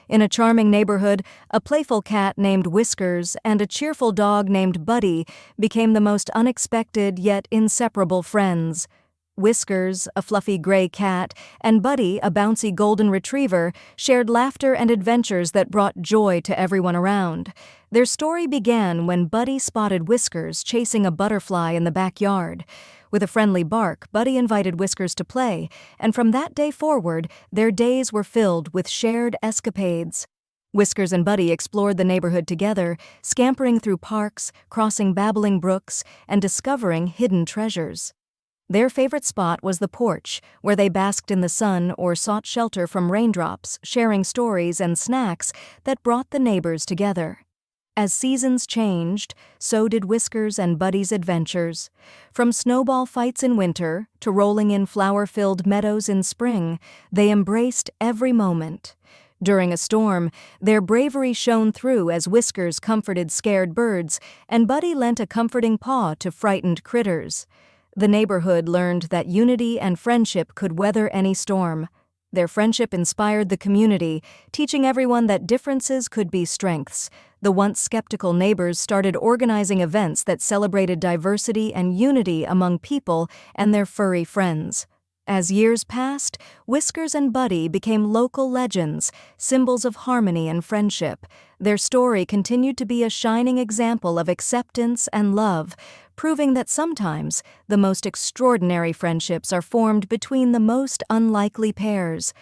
In a charming neighborhood, a playful cat named Whiskers and a cheerful dog named Buddy became the most unexpected yet inseparable friends. Whiskers, a fluffy gray cat, and Buddy, a bouncy golden retriever, shared laughter and adventures that brought joy to everyone around. Their story began when Buddy spotted Whiskers chasing a butterfly in the backyard. With a friendly bark, Buddy invited Whiskers to play, and from that day forward, their days were filled with shared escapades. Whiskers and Buddy explored the neighborhood together, scampering through parks, crossing babbling brooks, and discovering hidden treasures. Their favorite spot was the porch, where they basked in the sun or sought shelter from raindrops, sharing stories and snacks that brought the neighbors together. As seasons changed, so did Whiskers and Buddy's adventures. From snowball fights in winter to rolling in flower-filled meadows in spring, they embraced every moment. During a storm, their bravery shone through as Whiskers comforted scared birds and Buddy lent a comforting paw to frightened critters. The neighborhood learned that unity and friendship could weather any storm. Their friendship inspired the community, teaching everyone that differences could be strengths. The once skeptical neighbors started organizing events that celebrated diversity and unity among people and their furry friends. As years passed, Whiskers and Buddy became local legends, symbols of harmony and friendship. Their story continued to be a shining example of acceptance and love, proving that sometimes the most extraordinary friendships are formed between the most unlikely pairs.